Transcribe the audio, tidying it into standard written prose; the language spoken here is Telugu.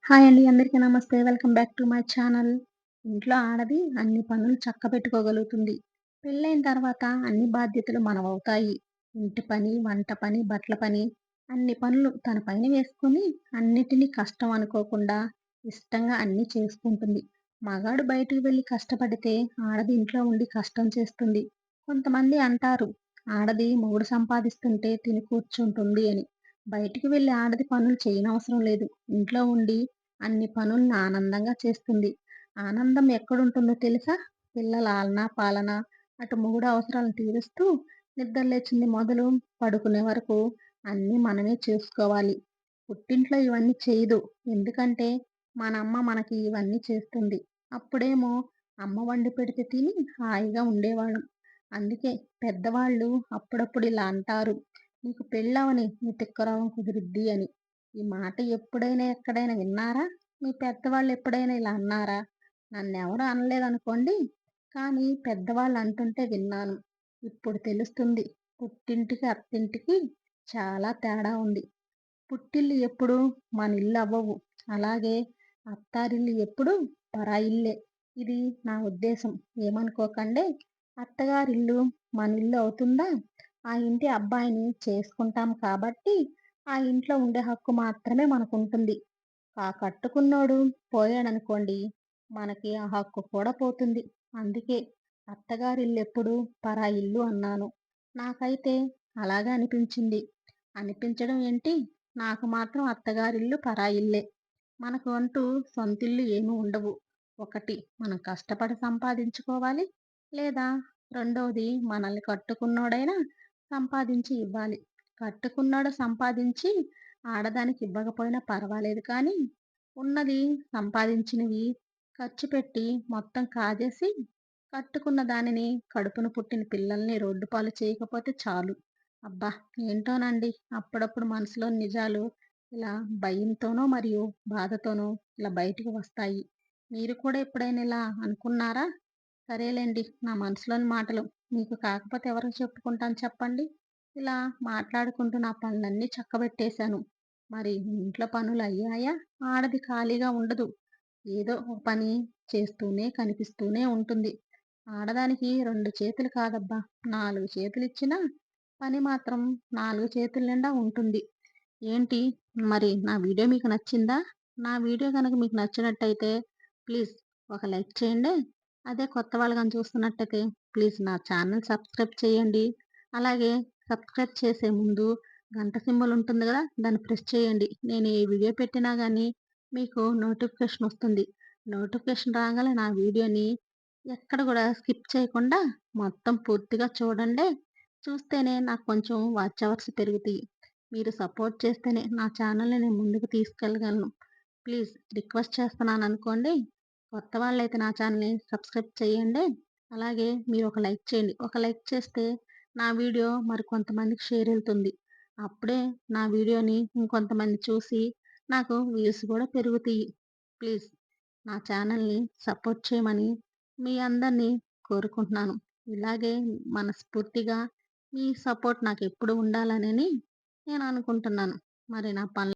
హాయ్ అండి. అందరికీ నమస్తే. Welcome back to my channel. ఇంట్లో ఆడది అన్ని పనులు చక్కబెట్టుకోగలుగుతుంది. పెళ్ళైన తర్వాత అన్ని బాధ్యతలు మనవవుతాయి. ఇంటి పని, వంట పని, బట్టల పని అన్ని పనులు తన పైన వేసుకొని అన్నిటిని కష్టం అనుకోకుండా ఇష్టంగా అన్నీ చేసుకుంటుంది. మగాడు బయటికి వెళ్లి కష్టపడితే ఆడది ఇంట్లో ఉండి కష్టం చేస్తుంది. కొంతమంది అంటారు ఆడది మొగుడు సంపాదిస్తుంటే తిని కూర్చుంటుంది అని. బయటికి వెళ్లి ఆడది పనులు చేయనవసరం లేదు. ఇంట్లో ఉండి అన్ని పనులను ఆనందంగా చేస్తుంది. ఆనందం ఎక్కడుంటుందో తెలుసా? పిల్లల ఆలనా, పాలన, అటు మొగుడు అవసరాలను తీరుస్తూ నిద్ర లేచింది మొదలు పడుకునే వరకు అన్నీ మనమే చూసుకోవాలి. పుట్టింట్లో ఇవన్నీ చేయదు. ఎందుకంటే మన అమ్మ మనకి ఇవన్నీ చేస్తుంది. అప్పుడేమో అమ్మ వండి పెడితే తిని హాయిగా ఉండేవాళ్ళం. అందుకే పెద్దవాళ్ళు అప్పుడప్పుడు ఇలా అంటారు. నీకు పెళ్ళవని నీ తిక్కరోగం కుదిరిద్ది అని. ఈ మాట ఎప్పుడైనా ఎక్కడైనా విన్నారా? మీ పెద్దవాళ్ళు ఎప్పుడైనా ఇలా అన్నారా? నన్నెవరు అనలేదనుకోండి. కానీ పెద్దవాళ్ళు అంటుంటే విన్నాను. ఇప్పుడు తెలుస్తుంది. పుట్టింటికి, అత్తింటికి చాలా తేడా ఉంది. పుట్టిల్లు ఎప్పుడు మనిల్లు అవ్వవు. అలాగే అత్తారిల్లు ఎప్పుడు పరాయిల్లే. ఇది నా ఉద్దేశం. ఏమనుకోకండే. అత్తగారిల్లు మనిల్లు అవుతుందా? ఆ ఇంటి అబ్బాయిని చేసుకుంటాం కాబట్టి ఆ ఇంట్లో ఉండే హక్కు మాత్రమే మనకుంటుంది. కట్టుకున్నోడు పోయాడనుకోండి, మనకి ఆ హక్కు కూడా పోతుంది. అందుకే అత్తగారిల్లెప్పుడు పరాయిల్లు అన్నాను. నాకైతే అలాగే అనిపించింది. అనిపించడం ఏంటి? నాకు మాత్రం అత్తగారిల్లు పరాయిల్లే. మనకు అంటూ సొంతిల్లు ఏమీ ఉండవు. ఒకటి మనం కష్టపడి సంపాదించుకోవాలి. లేదా రెండోది మనల్ని కట్టుకున్నోడైనా సంపాదించి ఇవ్వాలి. కట్టుకున్నోడు సంపాదించి ఆడదానికి ఇవ్వకపోయినా పర్వాలేదు కానీ, ఉన్నది సంపాదించినవి ఖర్చు పెట్టి మొత్తం కాజేసి, కట్టుకున్న దానిని కడుపున పుట్టిన పిల్లల్ని రోడ్డు పాలు చేయకపోతే చాలు. అబ్బా! ఏంటోనండి అప్పుడప్పుడు మనసులోని నిజాలు ఇలా భయంతోనో మరియు బాధతోనో ఇలా బయటికి వస్తాయి. మీరు కూడా ఎప్పుడైనా ఇలా అనుకున్నారా? సరేలెండి. నా మనసులోని మాటలు మీకు కాకపోతే ఎవరికి చెప్పుకుంటాను చెప్పండి? ఇలా మాట్లాడుకుంటూ నా పనులన్నీ చక్కబెట్టేశాను. మరి మీ ఇంట్లో పనులయ్యాయా? ఆడది ఖాళీగా ఉండదు. ఏదో ఒక పని చేస్తూనే కనిపిస్తూనే ఉంటుంది. ఆడదానికి 2 చేతులు కాదబ్బా! 4 చేతులిచ్చినా పని మాత్రం 4 చేతుల నిండా ఉంటుంది. ఏంటి మరి నా వీడియో మీకు నచ్చిందా? నా వీడియో గనక మీకు నచ్చినట్టయితే ప్లీజ్ ఒక లైక్ చేయండి. అదే కొత్త వాళ్ళు గాని చూస్తున్నట్టయితే ప్లీజ్ నా ఛానల్ సబ్స్క్రైబ్ చేయండి. అలాగే సబ్స్క్రైబ్ చేసే ముందు గంట సింబల్ ఉంటుంది గదా! దాన్ని ప్రెస్ చేయండి. నేను ఏ వీడియో పెట్టినా గానీ మీకు నోటిఫికేషన్ వస్తుంది. నోటిఫికేషన్ రాగానే నా వీడియోని ఎక్కడ గూడా స్కిప్ చేయకుండా మొత్తం పూర్తిగా చూడండి. చూస్తేనే నాకు కొంచెం వాచ్ అవర్స్ పెరుగుతాయి. మీరు సపోర్ట్ చేస్తేనే నా ఛానల్‌ని నేను ముందుకు తీసుకెళ్ళగలను. Please request చేస్తున్నాననుకోండి. కొత్త వాళ్ళైతే నా ఛానల్‌ని సబ్స్క్రైబ్ చేయండి. అలాగే మీరు ఒక లైక్ చేయండి. ఒక లైక్ చేస్తే నా వీడియో మరికొంతమందికి షేర్ ఎళ్తుంది. అప్పుడే నా వీడియోని ఇంకొంతమంది చూసి నాకు వ్యూస్ గూడా పెరుగుతాయి. ప్లీజ్ నా ఛానల్‌ని సపోర్ట్ చేయమని మీ అందరిని కోరుకుంటున్నాను. ఇలాగే మనస్ఫూర్తిగా మీ సపోర్ట్ నాకెప్పుడు ఉండాలనని నేను అనుకుంటున్నాను. మరి నా పనులు